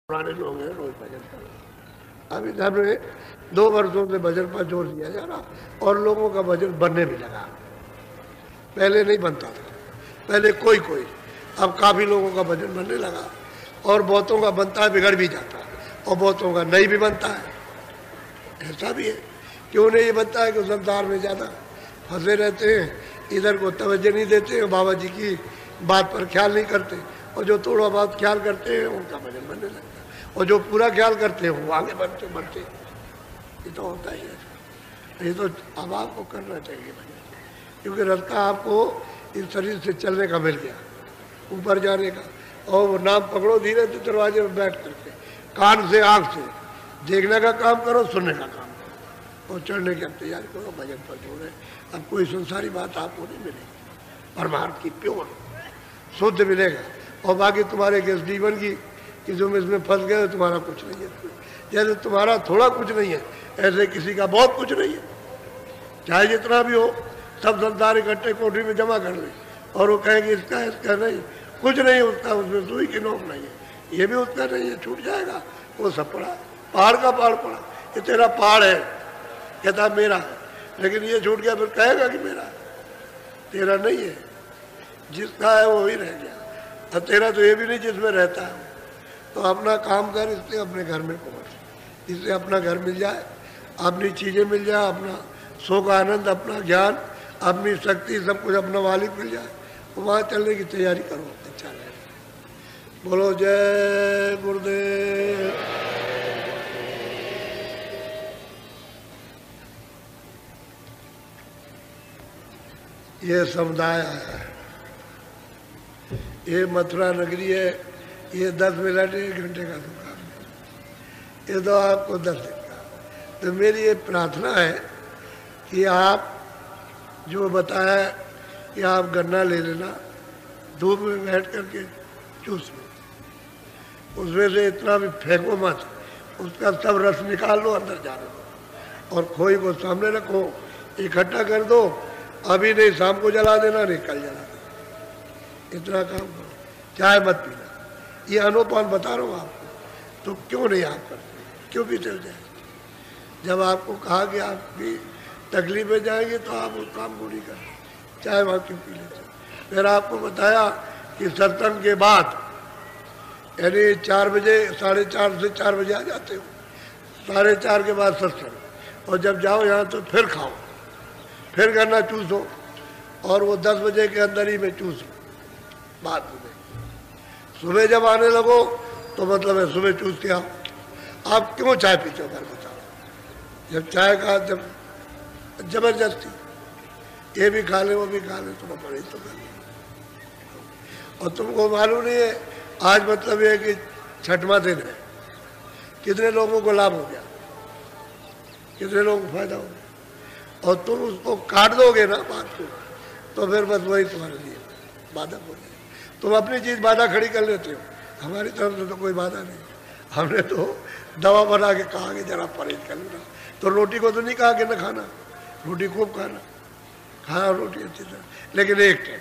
पुराने लोग हैं, रोज भजन करो। अभी इधर में 2 वर्षों से भजन पर जोर दिया जा रहा और लोगों का भजन बनने भी लगा। पहले नहीं बनता था, पहले कोई कोई, अब काफी लोगों का भजन बनने लगा और बहुतों का बनता है, बिगड़ भी जाता है, और बहुतों का नहीं भी बनता है। ऐसा भी है कि उन्हें ये बनता है कि संसार में ज़्यादा फंसे रहते हैं, इधर को तवज्जो नहीं देते हैं, बाबा जी की बात पर ख्याल नहीं करते, और जो थोड़ा बहुत ख्याल करते हैं उनका भजन बनने लगता है, और जो पूरा ख्याल करते हैं वो आगे बढ़ते बढ़ते। ये तो होता ही है। ये तो अब आपको करना चाहिए भजन, क्योंकि रास्ता आपको इस शरीर से चलने का मिल गया, ऊपर जाने का। और वो नाम पकड़ो धीरे से दरवाजे में बैठ करके, कान से आँख से देखने का काम करो, सुनने का काम करो, और चढ़ने की तैयारी करो। भजन पर जोड़े। अब कोई संसारी बात आपको नहीं मिलेगी, परमार्थ की प्योर शुद्ध मिलेगा। और बाकी तुम्हारे किस जीवन की कि तुम इसमें फंस गए, तुम्हारा कुछ नहीं है। जैसे तुम्हारा थोड़ा कुछ नहीं है, ऐसे किसी का बहुत कुछ नहीं है। चाहे जितना भी हो, सब संसार इकट्ठे कोठरी में जमा कर ले, और वो कहेंगे इसका इसका नहीं, कुछ नहीं उसका, उसमें सुई की नोक नहीं है, ये भी उसका नहीं है, छूट जाएगा। वो सब पड़ा, पहाड़ का पहाड़ पड़ा, ये तेरा पहाड़ है, कहता मेरा है, लेकिन ये छूट गया, फिर कहेगा कि मेरा, तेरा नहीं है। जिसका है वो ही रह गया, और तेरा तो ये भी नहीं जिसमें रहता है। तो अपना काम कर, इससे अपने घर में पहुँच, इससे अपना घर मिल जाए, अपनी चीज़ें मिल जाए, अपना सुख आनंद, अपना ज्ञान, अपनी शक्ति, सब कुछ अपना मालिक मिल जाए, तो वहाँ चलने की तैयारी करो। अच्छा लगे। बोलो जय गुरुदेव। ये समुदाय है, ये मथुरा नगरी है, ये 10 मिनट 1 घंटे का दुकान है, ये तो आपको 10 दिन का। तो मेरी ये प्रार्थना है कि आप जो बताया कि आप गन्ना ले लेना, धूप में बैठ करके चूस लो, उसमें से इतना भी फेंको मत, उसका सब रस निकाल लो, अंदर जाने दो, और खोई को सामने रखो, इकट्ठा कर दो। अभी नहीं, शाम को जला देना, नहीं कल जला देना, इतना काम करो। चाय मत पीना, ये अनुपान बता रहा हूँ आपको, तो क्यों नहीं आप करते, क्यों भी चल जाए। जब आपको कहा कि आप भी तकलीफ में जाएंगे तो आप उस काम को नहीं करते, चाहे वहाँ क्यों पी लेते। फिर आपको बताया कि सत्संग के बाद, यानी 4 बजे, 4:30 से 4 बजे आ जाते हो, 4:30 के बाद सत्संग, और जब जाओ यहाँ तो फिर खाओ, फिर गन्ना चूसो, और वो 10 बजे के अंदर ही में चूसो। बाद में सुबह जब आने लगो तो मतलब है सुबह चूस के आओ। आप क्यों चाय पीते हो, घर बताओ। जब चाय का जब जबरदस्ती, ये भी खा ले वो भी खा ले, थोड़ा परहेज तो कर ले। और तुमको मालूम नहीं है, आज मतलब ये है कि 6वां दिन है, कितने लोगों को लाभ हो गया, कितने लोगों को फायदा हो गया। और तुम उसको काट दोगे ना बात को, तो फिर बस वही तुम्हारे लिए बाधक हो जाए। तुम अपनी चीज़ बाधा खड़ी कर लेते हो, हमारी तरफ से तो कोई बाधा नहीं। हमने तो दवा बना के कहा कि जरा परहेज कर लेना। तो रोटी को तो नहीं कहा कि न खाना, रोटी खूब खाना, खाना रोटी अच्छी तरह, लेकिन एक टाइम।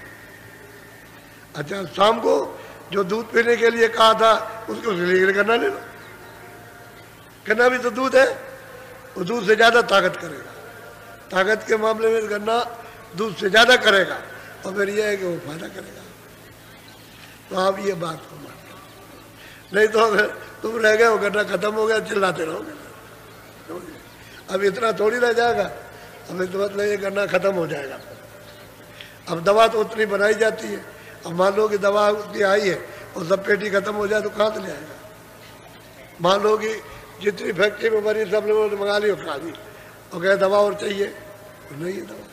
अच्छा, शाम को जो दूध पीने के लिए कहा था उसको लिए गन्ना ले लो, गन्ना भी तो दूध है, वो दूध से ज़्यादा ताकत करेगा, ताकत के मामले में गन्ना दूध से ज़्यादा करेगा, और फिर यह है कि वो फायदा करेगा। तो आप ये बात को मान लो, नहीं तो अगर तुम रह गए हो, गन्ना खत्म हो गया, चिल्लाते रहोगे। अब इतना थोड़ी रह जाएगा, अब तो मतलब ये गन्ना खत्म हो जाएगा। अब दवा तो उतनी बनाई जाती है, अब मान लो कि दवा उतनी आई है और सब पेटी खत्म हो जाए तो कहाँ से ले आएगा। मान लो कि जितनी फैक्ट्री में बनी सब लोगों ने मंगा ली और खा ली, और कहे दवा और चाहिए, तो नहीं है दवा,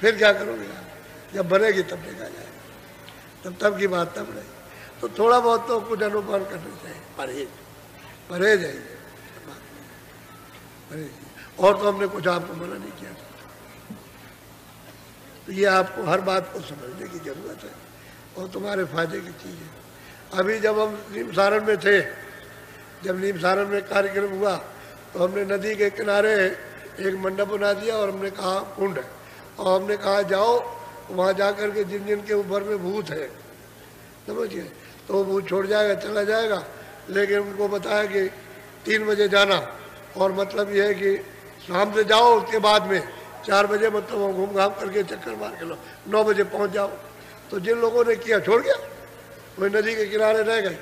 फिर क्या करोगे यार। जब बनेगी तब देखा जाएगा, तब की बात तब रही। तो थोड़ा बहुत तो कुछ अनुपान करना चाहिए, परहेज, परहेज है ये, और तो हमने कुछ आपको मना नहीं किया। तो ये आपको हर बात को समझने की जरूरत है, और तुम्हारे फायदे की चीज़ है। अभी जब हम नीम सारण में थे, जब नीम सारण में कार्यक्रम हुआ, तो हमने नदी के किनारे एक मंडप बना दिया, और हमने कहा कुंड है, और हमने कहा जाओ वहाँ जा कर के जिन जिन के ऊपर में भूत है, समझिए, तो वो भूत छोड़ जाएगा, चला जाएगा, लेकिन उनको बताया कि 3 बजे जाना, और मतलब ये है कि शाम से जाओ, उसके बाद में 4 बजे मतलब वो घूम घाम करके चक्कर मार के लो, 9 बजे पहुंच जाओ। तो जिन लोगों ने किया छोड़ गया, वही नदी के किनारे रह गए।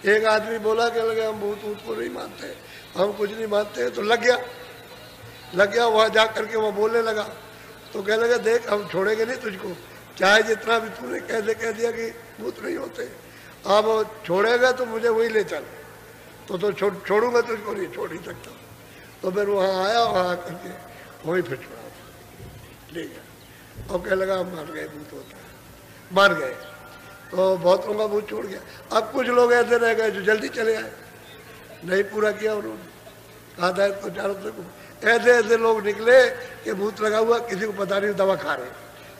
एक आदमी बोला कि लगे हम भूत वूत को नहीं मानते, हम कुछ नहीं मानते, तो लग गया वहाँ जा करके वहाँ बोलने लगा। तो कह लगा देख हम छोड़ेंगे नहीं तुझको, चाहे जितना भी तूने कह दिया कि भूत नहीं होते, अब छोड़ेगा तो मुझे वही ले चल, तो छोड़ूंगा तुझको नहीं, छोड़ नहीं सकता। तो फिर वहाँ आया, वहाँ करके वहीं फिर छोड़ा, ले गया। और कह लगा हम मान गए भूत होता है, मान गए। तो बहुत लोगों का भूत छोड़ गया। अब कुछ लोग ऐसे रह गए जो जल्दी चले आए, नहीं पूरा किया उन्होंने, कहा था इसको चारों से। ऐसे लोग निकले कि भूत लगा हुआ, किसी को पता नहीं, दवा खा रहे,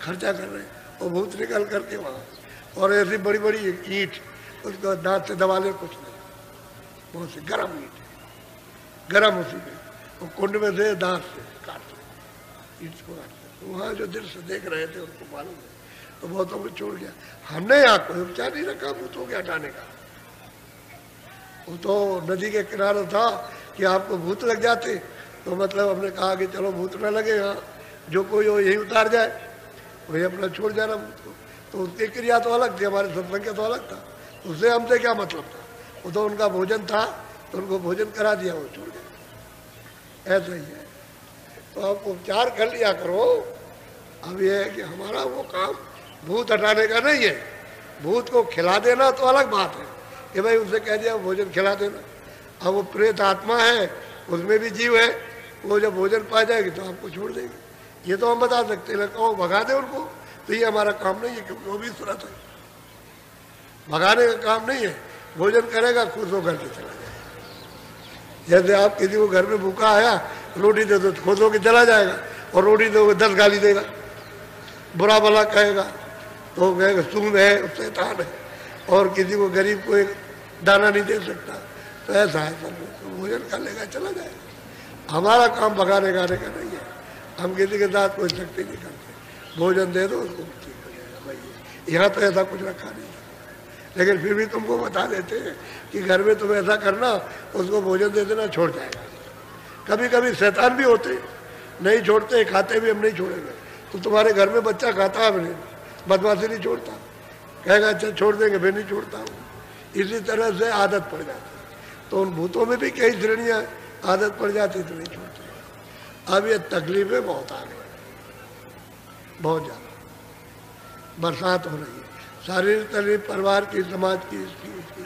खर्चा कर रहे, और भूत निकल करके वहाँ, और ऐसी बड़ी बड़ी ईंट उसको दांत से दबा ले, कुछ नहीं, बहुत सी गर्म ईंट, गर्म उसी में, और कुंड में से दांत से काटते, ईंट को काटते। वहाँ जो दिल से देख रहे थे उनको मालूम है, तो बहुतों को छोड़ गया। हमने यहाँ कोई उपचार नहीं रखा भूतों के हटाने का। वो तो नदी के किनारे था कि आपको भूत लग जाते, तो मतलब हमने कहा कि चलो भूत न लगे, यहाँ जो कोई हो यही उतार जाए, वही अपना छोड़ जाना भूत को। तो उसकी क्रिया तो अलग थी, हमारे सत्संग के तो अलग था, उससे हमसे क्या मतलब था। वो तो उनका भोजन था, तो उनको भोजन करा दिया, वो छोड़ गए। ऐसा ही है, तो आप उपचार कर लिया करो। अब ये है कि हमारा वो काम भूत हटाने का नहीं है, भूत को खिला देना तो अलग बात है कि भाई उनसे कह दिया भोजन खिला देना। अब वो प्रेत आत्मा है, उसमें भी जीव है, वो जब भोजन पा जाएगी तो आपको छोड़ देगी। ये तो हम बता सकते हैं, कहो भगा दे उनको, तो ये हमारा काम नहीं है, क्योंकि वो भी सुरत है, भगाने का काम नहीं है। भोजन करेगा, खुश होकर के चला जाएगा। जैसे आप किसी को घर में भूखा आया, रोटी दे दो, खुश होकर चला जाएगा, और रोटी दोगे 10 गाली देगा, बुरा भला कहेगा, तो कहेगा सूंद है, शैतान है, और किसी को गरीब को एक दाना नहीं दे सकता। तो ऐसा है सब, तो भोजन कर लेगा, चला जाएगा। हमारा काम भगाने गाने का नहीं है, हम किसी के साथ कोई शक्ति नहीं करते। भोजन दे दो उसको, ठीक हो जाएगा भाई। यहाँ तो ऐसा कुछ रखा नहीं था, लेकिन फिर भी तुमको बता देते हैं कि घर में तुम ऐसा करना, उसको भोजन दे देना, छोड़ जाएगा। कभी कभी शैतान भी होते, नहीं छोड़ते, खाते भी हम नहीं छोड़ेंगे, तो तुम्हारे घर में बच्चा खाता है, नहीं बदमाशी नहीं छोड़ता, कहेगा अच्छा छोड़ देंगे, फिर नहीं छोड़ता हूँ। इसी तरह से आदत पड़ जाती। तो उन भूतों में भी कई श्रेणियाँ, आदत पड़ जाती तो नहीं छोड़ते। अब ये तकलीफें बहुत आ गई, बहुत ज़्यादा बरसात हो रही है, शारीरिक तकलीफ, परिवार की, समाज की, इसकी उसकी,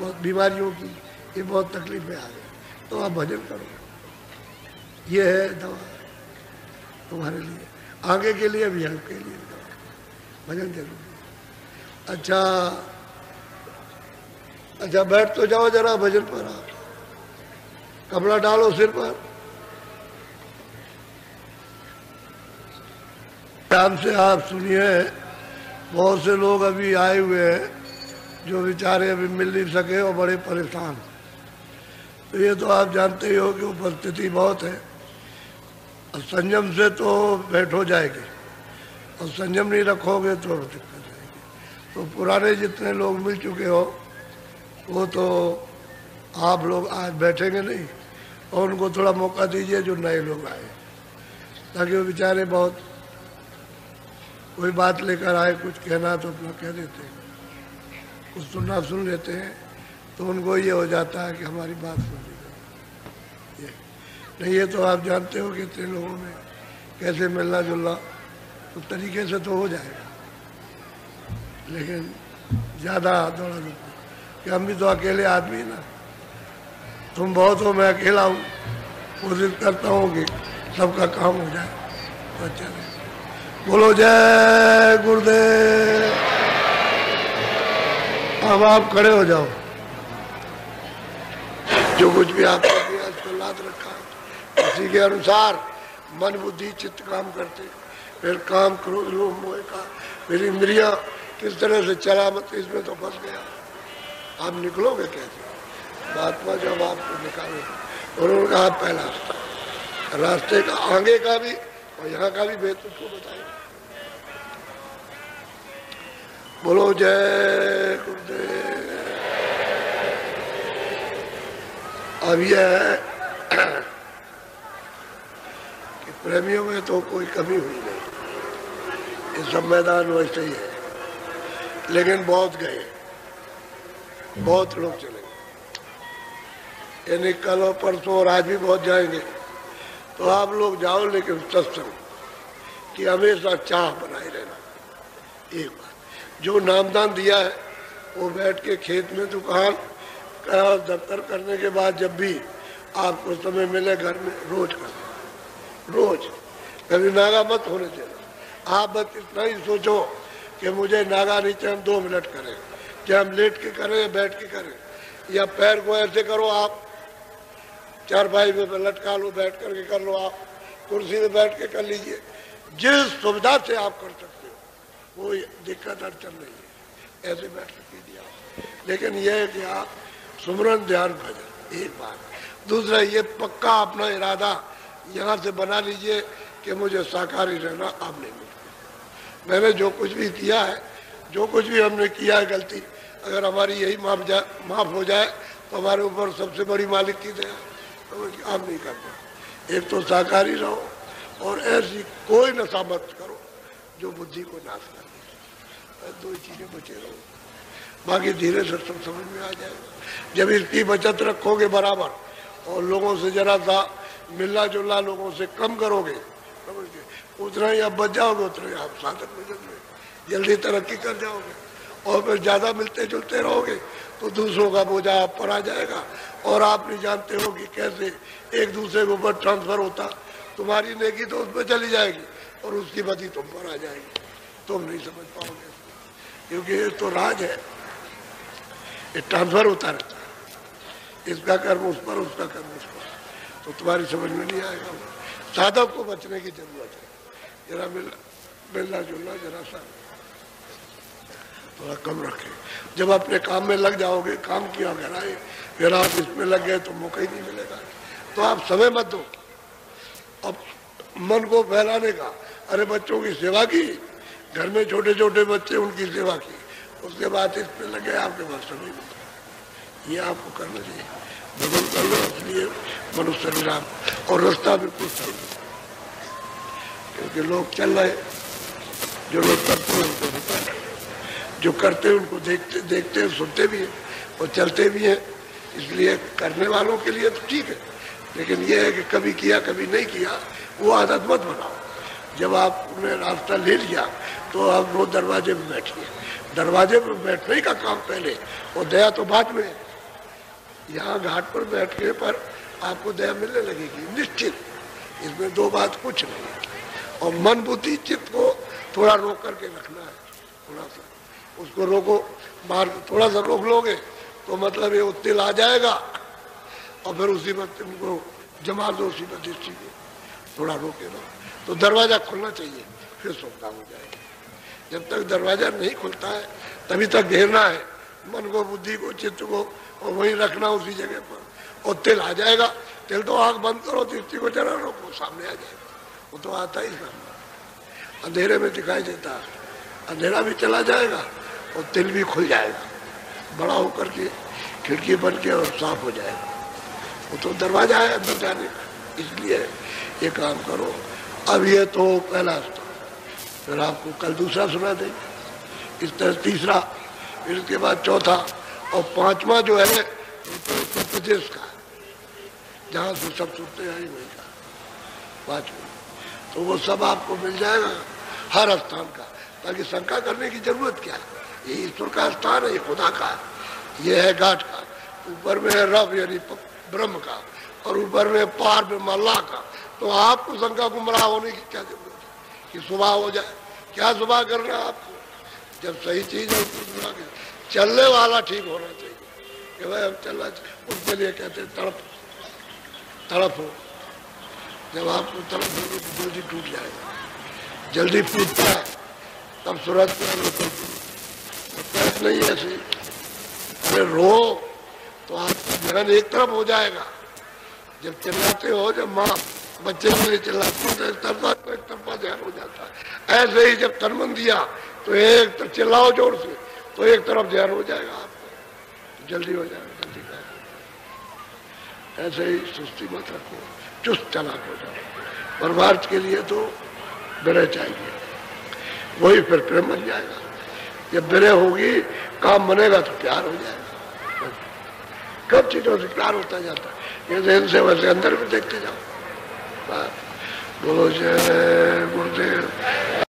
बहुत बीमारियों की, ये बहुत तकलीफें आ गई। तो आप भजन करो, ये है दवा तुम्हारे लिए, आगे के लिए भी, आपके लिए भी दवा, भजन जरूरी है। अच्छा बैठ तो जाओ जरा भजन पर, आप कपड़ा डालो सिर पर, ध्यान से आप सुनिए। बहुत से लोग अभी आए हुए हैं जो बेचारे अभी मिल नहीं सके और बड़े परेशान। तो ये तो आप जानते ही हो कि उपस्थिति बहुत है, और संयम से तो बैठो जाएगी, और संयम नहीं रखोगे तो दिक्कत आएगी। तो पुराने जितने लोग मिल चुके हो, वो तो आप लोग आज बैठेंगे नहीं, और उनको थोड़ा मौका दीजिए जो नए लोग आए, ताकि वो बेचारे बहुत कोई बात लेकर आए, कुछ कहना तो अपना कह देते हैं, कुछ सुनना सुन लेते हैं, तो उनको ये हो जाता है कि हमारी बात सुन ली गई। नहीं, ये तो आप जानते हो कि इतने लोगों में कैसे मिलना जुलना, तो तरीके से तो हो जाएगा, लेकिन ज़्यादा दौड़ा दौड़ी, कि हम भी तो अकेले आदमी ना, तुम बहुत हो, मैं अकेला हूँ, कोशिश करता हूँ कि सबका काम हो जाए तो अच्छा रहे। बोलो जय गुरुदेव। अब आप खड़े हो जाओ, जो कुछ भी आपने किया इस पर लाद रखा है, उसी के अनुसार मन बुद्धि चित्त काम करते, फिर काम क्रोध लोभ मोह का, फिर इंद्रियां किस तरह से चला मत, इसमें तो फंस गया। आप निकलोगे कैसे? महात्मा जब आपको निकाले, और उनका हाथ पहला रास्ते का, आगे का भी और यहाँ का भी भेद उसको बताइए। बोलो जय गुरुदेव। अब यह है कि प्रेमियों में तो कोई कमी हुई नहीं, ये सब मैदान वैसे ही है, लेकिन बहुत गए, बहुत लोग चले गए, यानी कल और परसों और आज भी बहुत जाएंगे। तो आप लोग जाओ, लेकिन सत्संग कि हमेशा चाह बनाए रहना। एक बात जो नामदान दिया है वो बैठ के खेत में दुकान का दफ्तर करने के बाद जब भी आपको समय मिले घर में रोज करना, रोज। कभी नागा मत होने देना। आप बस इतना ही सोचो कि मुझे नागा नहीं चाहिए, हम 2 मिनट करें, चाहे हम लेट के करें या बैठ के करें, या पैर को ऐसे करो, आप चारपाई में लटका लो, बैठ करके कर लो, आप कुर्सी में बैठ के कर लीजिए, जिस सुविधा से आप कर सकते हो, वो दिक्कत अड़चन नहीं है, ऐसे बैठ कीजिए आप। लेकिन यह है कि आप सुमरन ध्यान भजन, एक बात। दूसरा ये पक्का अपना इरादा यहाँ से बना लीजिए कि मुझे शाकाहारी रहना अब नहीं मिलता। मैंने जो कुछ भी किया है, जो कुछ भी हमने किया है गलती, अगर हमारी यही माफ हो जाए तो हमारे ऊपर सबसे बड़ी मालिक की दया, तो आप नहीं करना। एक तो शाकाहारी रहो, और ऐसी कोई नशा मत करो जो बुद्धि को नाश कर दे। 2 चीजें बचे रहो, बाकी धीरे से सब समझ में आ जाएगा। जब इसकी बचत रखोगे बराबर, और लोगों से जरा सा मिलना जुलना लोगों से कम करोगे, उतना ही आप बच जाओगे, उतना ही आप साधक में जल्दी तरक्की कर जाओगे। और फिर ज्यादा मिलते जुलते रहोगे तो दूसरों का बोझा आप पर आ जाएगा, और आप नहीं जानते हो कि कैसे एक दूसरे के ऊपर ट्रांसफर होता। तुम्हारी नेकी तो उसमें चली जाएगी और उसकी बदी तुम पर आ जाएगी, तुम नहीं समझ पाओगे, क्योंकि ये तो राज है, ये ट्रांसफर होता रहता है, इसका कर्म उस पर, उसका कर्म उस पर, तो तुम्हारी समझ में नहीं आएगा। साधक को बचने की जरूरत है, जरा मिलना जुलना जरा सा थोड़ा कम रखे। जब अपने काम में लग जाओगे, काम किया घर आए, फिर आप इसमें लग गए तो मौका ही नहीं मिलेगा। तो आप समय मत दो अब मन को फैलाने का। अरे बच्चों की सेवा की, घर में छोटे छोटे बच्चे, उनकी सेवा की, उसके बाद इस पे लगे, आपके पास समय नहीं। ये आपको करना चाहिए, भगवान कर लो, इसलिए मनुष्य निराम और रास्ता बिल्कुल सही, क्योंकि लोग चल रहे, जो लोग करते हैं उनको होता है, जो करते हैं उनको देखते देखते हैं, सुनते भी हैं और चलते भी हैं। इसलिए करने वालों के लिए तो ठीक है, लेकिन यह है कि कभी किया कभी नहीं किया, वो आदत मत बनाओ। जब आपने रास्ता ले लिया तो आप रोज दरवाजे में बैठिए। दरवाजे पर बैठने का काम पहले, और दया तो बाद में है। यहाँ घाट पर बैठने पर आपको दया मिलने लगेगी निश्चित, इसमें 2 बात कुछ नहीं है। और मन बुद्धि चित्त को थोड़ा रोक करके रखना है, थोड़ा सा उसको रोको। बाहर थोड़ा सा रोक लोगे तो मतलब ये उत्तिल आ जाएगा, और फिर उसी वक्त उनको जमा दो, उसी पर दृष्टि को थोड़ा रोके दो, तो दरवाजा खुलना चाहिए, फिर सुविधा हो जाएगी। जब तक दरवाजा नहीं खुलता है तभी तक घेरना है मन को, बुद्धि को, चित्त को, और वहीं रखना उसी जगह पर। और तिल आ जाएगा, तिल तो आंख बंद करो, दृष्टि को जरा रोको, सामने आ जाएगा, वो तो आता ही ना। अंधेरे में दिखाई देता है, अंधेरा भी चला जाएगा और तिल भी खुल जाएगा, बड़ा होकर के खिड़की बन के और साफ हो जाएगा। वो तो दरवाजा है अंदर जाने का। इसलिए ये काम करो। अब ये तो पहला स्तर, फिर आपको कल दूसरा सुना देंगे, इस तरह तीसरा, फिर इसके बाद चौथा, और 5वां जो है तो उत्तर प्रदेश का, जहाँ से सब सुनते हैं वही का 5वां, तो वो सब आपको मिल जाएगा हर स्थान का, ताकि शंका करने की जरूरत क्या है। ये ईश्वर का स्थान है, ये खुदा का है, ये है घाट का, ऊपर में है रब यानी ब्रह्म का, और ऊपर में पार में अल्लाह का। तो आपको शंका गुमराह होने की क्या जरूरत है कि सुबह हो जाए? क्या सुबह करना है आपको? जब सही चीज है उसको चलने वाला ठीक होना चाहिए कि भाई हम चलना चाहिए। उसके लिए कहते हैं तड़प हो। जब आपको तड़प होगी तो जल्दी टूट जाएगा, जल्दी फूटता है तब सूरज नहीं ऐसे। अरे रो तो आपका ध्यान एक तरफ हो जाएगा। जब चिल्लाते हो, जब माँ बच्चे के लिए चिल्लाती है तो एक तरफा ध्यान हो जाता है। ऐसे ही जब तन मन दिया तो एक तरफ चिल्लाओ जोर से तो एक तरफ ध्यान हो जाएगा आपको, जल्दी हो जाएगा, जल्दी कर। ऐसे ही सुस्ती मत रखो, चुस्त चालाक हो जाओ। परमार्थ के लिए तो विनय चाहिए, वही फिर प्रेम बन जाएगा। जब विनय होगी, काम बनेगा तो प्यार हो जाएगा। कब चीजों से प्यार होता जाता है, ये इनसे वैसे अंदर में देखते जाओ। बोलो जय गुरुदेव।